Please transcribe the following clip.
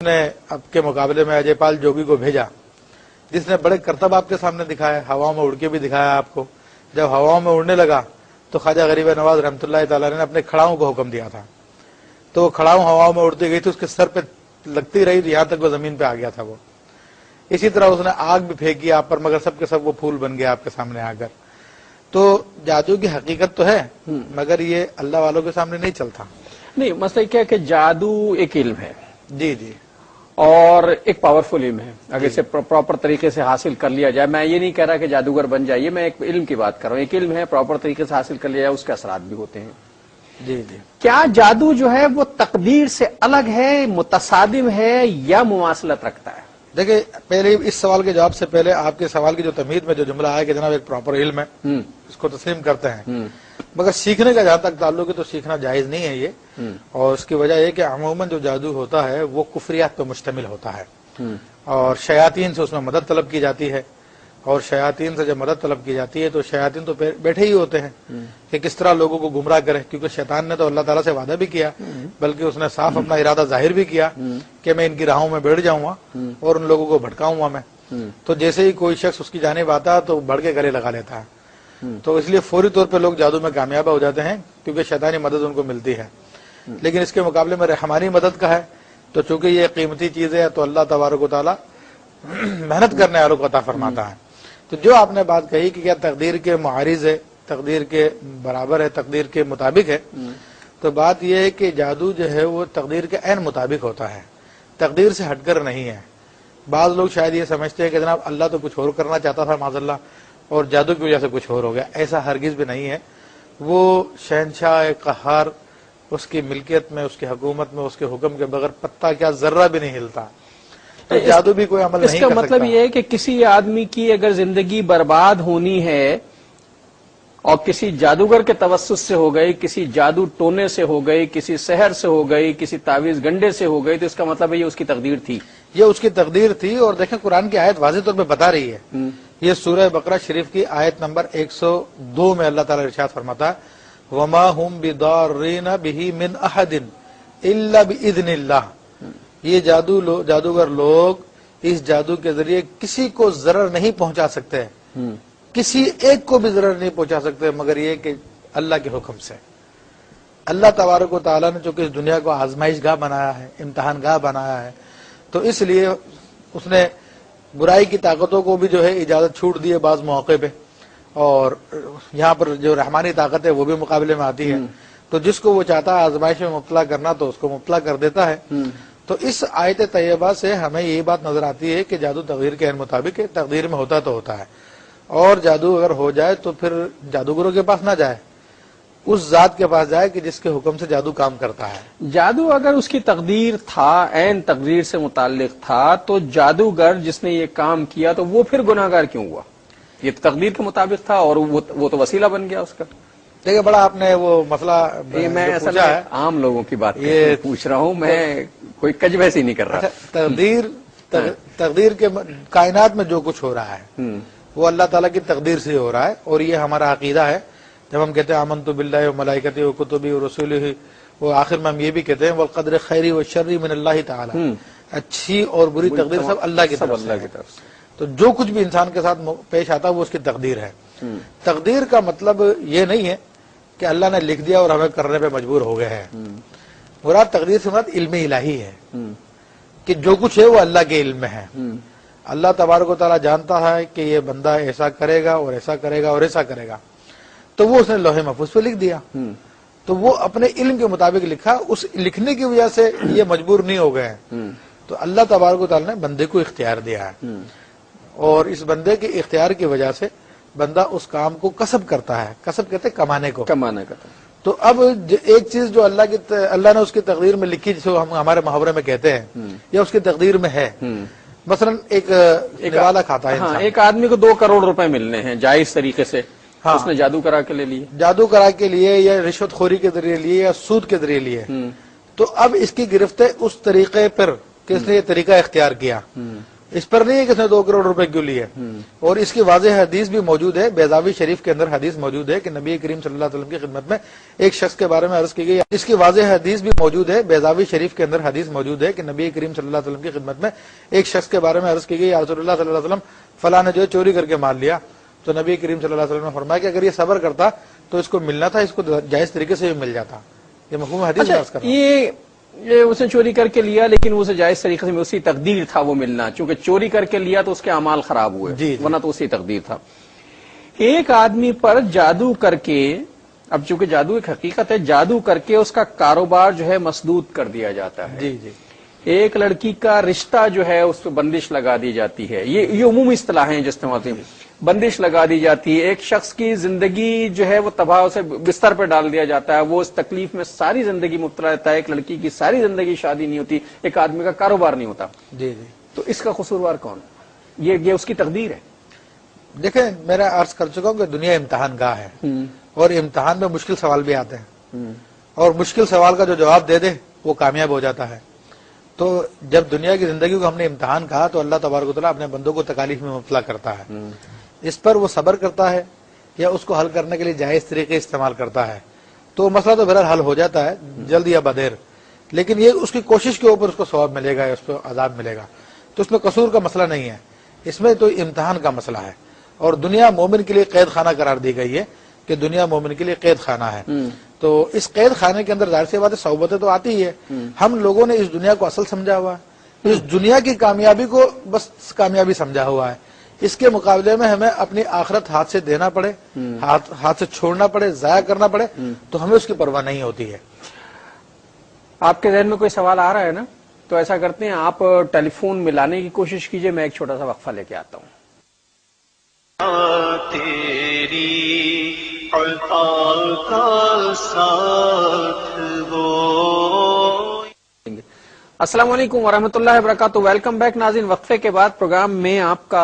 نے اب کے مقابلے میں اجے پال جوگی کو بھیجا، جس نے بڑے کرتب آپ کے سامنے دکھایا، ہواؤں میں اڑ کے بھی دکھایا آپ کو۔ جب ہواؤں میں اڑنے لگا تو خواجہ غریب نواز رحمۃ اللہ تعالی نے اپنے کھڑاؤں کو حکم دیا تھا، تو وہ کھڑاؤں ہواؤں میں اڑتی گئی تھی، اس کے سر پہ لگتی رہی تو یہاں تک وہ زمین پہ آ گیا تھا وہ۔ اسی طرح اس نے آگ بھی پھینکی آپ پر، مگر سب کے سب وہ پھول بن گیا آپ کے سامنے آ کر۔ تو جادو کی حقیقت تو ہے، مگر یہ اللہ والوں کے سامنے نہیں چلتا۔ نہیں، مسئلہ کیا ہے کہ جادو ایک علم ہے جی جی، اور ایک پاورفل علم ہے، اگر اسے پراپر طریقے سے حاصل کر لیا جائے۔ میں یہ نہیں کہہ رہا کہ جادوگر بن جائیے، میں ایک علم کی بات کر رہا ہوں۔ ایک علم ہے، پراپر طریقے سے حاصل کر لیا جائے، اس کے اثرات بھی ہوتے ہیں۔ جی جی، کیا جادو جو ہے وہ تقدیر سے الگ ہے، متصادم ہے، یا مماثلت رکھتا ہے؟ دیکھیں، پہلے اس سوال کے جواب سے پہلے آپ کے سوال کی جو تمہید میں جو جملہ آیا کہ جناب ایک پراپر علم ہے، اس کو تسلیم کرتے ہیں، مگر سیکھنے کا جہاں تک تعلق ہے تو سیکھنا جائز نہیں ہے یہ۔ اور اس کی وجہ یہ کہ عموماً جو جادو ہوتا ہے وہ کفریات پہ مشتمل ہوتا ہے، اور شیاطین سے اس میں مدد طلب کی جاتی ہے، اور شیاطین سے جب مدد طلب کی جاتی ہے تو شیاطین تو بیٹھے ہی ہوتے ہیں کہ کس طرح لوگوں کو گمراہ کرے، کیونکہ شیطان نے تو اللہ تعالیٰ سے وعدہ بھی کیا، بلکہ اس نے صاف اپنا ارادہ ظاہر بھی کیا کہ میں ان کی راہوں میں بیٹھ جاؤں گا اور ان لوگوں کو بھٹکاؤں گا میں۔ تو جیسے ہی کوئی شخص اس کی جانب آتا تو بڑھ کے گلے لگا لیتا ہے، تو اس لیے فوری طور پہ لوگ جادو میں کامیاب ہو جاتے ہیں کیونکہ شیطانی مدد ان کو ملتی ہے۔ لیکن اس کے مقابلے میں رحمانی مدد کا ہے، تو چونکہ یہ قیمتی چیز ہے تو اللہ تبارک و تعالیٰ محنت کرنے والوں کو عطا فرماتا ہے۔ تو جو آپ نے بات کہی کہ کیا تقدیر کے معارض ہے، تقدیر کے برابر ہے، تقدیر کے مطابق ہے، تو بات یہ ہے کہ جادو جو ہے وہ تقدیر کے عین مطابق ہوتا ہے، تقدیر سے ہٹ کر نہیں ہے۔ بعض لوگ شاید یہ سمجھتے ہیں کہ جناب اللہ تو کچھ اور کرنا چاہتا تھا معاذ اللہ اور جادو کی وجہ سے کچھ اور ہو گیا، ایسا ہرگز بھی نہیں ہے۔ وہ شہنشاہ قہار، اس کی ملکیت میں، اس کی حکومت میں، اس کے حکم کے بغیر پتہ کیا ذرہ بھی نہیں ہلتا، تو جادو بھی کوئی عمل نہیں کر سکتا۔ اس کا مطلب یہ ہے کہ کسی آدمی کی اگر زندگی برباد ہونی ہے اور کسی جادوگر کے توسط سے ہو گئی، کسی جادو ٹونے سے ہو گئی، کسی سحر سے ہو گئی، کسی تعویذ گنڈے سے ہو گئی، تو اس کا مطلب ہے یہ اس کی تقدیر تھی، یہ اس کی تقدیر تھی۔ اور دیکھیں قرآن کی آیت واضح طور پہ بتا رہی ہے، یہ سورہ بقرہ شریف کی آیت نمبر 102 میں اللہ تعالیٰ ارشاد فرماتا ہے وَمَا هُمْ بِضَارِّينَ بِهِ مِنْ أَحَدٍ إِلَّا بِإِذْنِ اللَّهِ۔ یہ جادوگر لوگ اس جادو کے ذریعے کسی کو ضرر نہیں پہنچا سکتے، کسی ایک کو بھی ضرر نہیں پہنچا سکتے مگر یہ کہ اللہ کے حکم سے۔ اللہ تبارک و تعالیٰ نے چونکہ اس دنیا کو آزمائش گاہ بنایا ہے، امتحان گاہ بنایا ہے، تو اس لیے اس نے برائی کی طاقتوں کو بھی جو ہے اجازت چھوٹ دی ہے بعض موقع پہ، اور یہاں پر جو رحمانی طاقت ہے وہ بھی مقابلے میں آتی ہے، تو جس کو وہ چاہتا ہے آزمائش میں مبتلا کرنا تو اس کو مبتلا کر دیتا ہے۔ تو اس آیت طیبہ سے ہمیں یہ بات نظر آتی ہے کہ جادو تقدیر کے مطابق ہے، تقدیر میں ہوتا تو ہوتا ہے، اور جادو اگر ہو جائے تو پھر جادوگروں کے پاس نہ جائے، اس ذات کے پاس جائے کہ جس کے حکم سے جادو کام کرتا ہے۔ جادو اگر اس کی تقدیر تھا، عین تقدیر سے متعلق تھا، تو جادوگر جس نے یہ کام کیا تو وہ پھر گناہگار کیوں ہوا؟ یہ تو تقدیر کے مطابق تھا اور وہ تو وسیلہ بن گیا اس کا۔ دیکھیں بڑا آپ نے وہ مسئلہ یہ میں اصل میں عام لوگوں کی بات پوچھ رہا ہوں، میں کوئی کج بحثی نہیں کر رہا۔ تقدیر کے کائنات میں جو کچھ ہو رہا ہے وہ اللہ تعالیٰ کی تقدیر سے ہو رہا ہے، اور یہ ہمارا عقیدہ ہے۔ جب ہم کہتے ہیں آمنت باللہ و ملائکتہ و کتبہ و رسولہ، وہ آخر میں ہم یہ بھی کہتے ہیں والقدر خیری و شری من اللہ تعالی، اچھی اور بری تقدیر سب اللہ کی طرف سے ہے۔ تو جو کچھ بھی انسان کے ساتھ پیش آتا ہے وہ اس کی تقدیر ہے۔ تقدیر کا مطلب یہ نہیں ہے کہ اللہ نے لکھ دیا اور ہمیں کرنے پہ مجبور ہو گئے ہیں۔ مراد تقدیر سے مراد علم الہی ہے کہ جو کچھ ہے وہ اللہ کے علم میں ہے۔ اللہ تبارک و تعالیٰ جانتا ہے کہ یہ بندہ ایسا کرے گا اور ایسا کرے گا اور ایسا کرے گا، تو وہ اس نے لوح محفوظ پہ لکھ دیا، تو وہ اپنے علم کے مطابق لکھا، اس لکھنے کی وجہ سے یہ مجبور نہیں ہو گئے ہیں۔ تو اللہ تبارک و تعالیٰ نے بندے کو اختیار دیا ہے، اور اس بندے کے اختیار کی وجہ سے بندہ اس کام کو کسب کرتا ہے۔ کسب کہتے ہیں کمانے کو، کمانے کا۔ تو اب ایک چیز جو اللہ نے اس کی تقدیر میں لکھی، جسے ہم ہمارے محاورے میں کہتے ہیں یا اس کی تقدیر میں ہے، مثلا ایک نوالا کھاتا ہے انسان، ایک آدمی کو 2 کروڑ روپے ملنے ہیں جائز طریقے سے، اس نے جادو کرا کے لے لیے، جادو کرا کے لیے یا رشوت خوری کے ذریعے لیے یا سود کے ذریعے لیے، تو اب اس کی گرفت ہے اس طریقے پر کہ اس نے یہ طریقہ اختیار کیا، اس پر نہیں ہے کہ اس نے 2 کروڑ روپے کیوں لیے. اور اس کی واضح حدیث بھی موجود ہے, بیضاوی شریف کے اندر حدیث موجود ہے کہ نبی کریم صلی اللہ علیہ وسلم کی خدمت میں ایک شخص کے بارے میں عرض کی گئی. اس کی واضح حدیث بھی موجود ہے, بیضاوی شریف کے اندر حدیث موجود ہے کہ نبی کریم صلی اللہ علیہ وسلم کی خدمت میں ایک شخص کے بارے میں عرض کی گئی, یا رسول اللہ صلی اللہ علیہ وسلم فلاں نے جو ہے چوری کر کے مال لیا. تو نبی کریم صلی اللہ علیہ وسلم نے فرمایا کہ اگر یہ صبر کرتا تو اس کو ملنا تھا, اس کو جائز طریقے سے بھی مل جاتا. یہ مفہوم حدیث میں عرض کر رہا ہوں. یہ اس نے چوری کر کے لیا لیکن اسے جائز طریقے سے اسی تقدیر تھا وہ ملنا, چونکہ چوری کر کے لیا تو اس کے اعمال خراب ہوئے, جی. ورنہ تو اسی تقدیر تھا. ایک آدمی پر جادو کر کے, اب چونکہ جادو ایک حقیقت ہے, جادو کر کے اس کا کاروبار جو ہے مسدود کر دیا جاتا ہے. جی جی. ایک لڑکی کا رشتہ جو ہے اس پہ بندش لگا دی جاتی ہے. یہ عمومی اصطلاح ہیں جس میں بندش لگا دی جاتی ہے. ایک شخص کی زندگی جو ہے وہ تباہ, اسے بستر پہ ڈال دیا جاتا ہے, وہ اس تکلیف میں ساری زندگی مبتلا رہتا ہے. ایک لڑکی کی ساری زندگی شادی نہیں ہوتی, ایک آدمی کا کاروبار نہیں ہوتا. جی جی. تو اس کا قصوروار کون؟ یہ اس کی تقدیر ہے. دیکھیں, میرا عرض کر چکا ہوں کہ دنیا امتحان گاہ ہے, اور امتحان میں مشکل سوال بھی آتے ہیں, اور مشکل سوال کا جو جواب دے دے وہ کامیاب ہو جاتا ہے. تو جب دنیا کی زندگی کو ہم نے امتحان کہا تو اللہ تبارک و تعالیٰ اپنے بندوں کو تکالیف میں مبتلا کرتا ہے. اس پر وہ صبر کرتا ہے یا اس کو حل کرنے کے لیے جائز طریقے استعمال کرتا ہے تو مسئلہ تو بہرحال حل ہو جاتا ہے, جلد یا بدیر. لیکن یہ اس کی کوشش کے اوپر اس کو ثواب ملے گا یا اس کو عذاب ملے گا. تو اس میں قصور کا مسئلہ نہیں ہے, اس میں تو امتحان کا مسئلہ ہے. اور دنیا مومن کے لیے قید خانہ قرار دی گئی ہے کہ دنیا مومن کے لیے قید خانہ ہے. تو اس قید خانے کے اندر ظاہر سی بات ہے صعوبتیں تو آتی ہی ہے. ہم لوگوں نے اس دنیا کو اصل سمجھا ہوا ہے, اس دنیا کی کامیابی کو بس کامیابی سمجھا ہوا ہے. اس کے مقابلے میں ہمیں اپنی آخرت ہاتھ سے دینا پڑے, ہاتھ سے چھوڑنا پڑے, ضائع کرنا پڑے, تو ہمیں اس کی پرواہ نہیں ہوتی ہے. آپ کے ذہن میں کوئی سوال آ رہا ہے نا, تو ایسا کرتے ہیں آپ ٹیلی فون ملانے کی کوشش کیجئے, میں ایک چھوٹا سا وقفہ لے کے آتا ہوں. تیری عطا کا ساتھ وہ. السلام علیکم ورحمۃ اللہ وبرکاتہ. ویلکم بیک ناظرین. وقفے کے بعد پروگرام میں آپ کا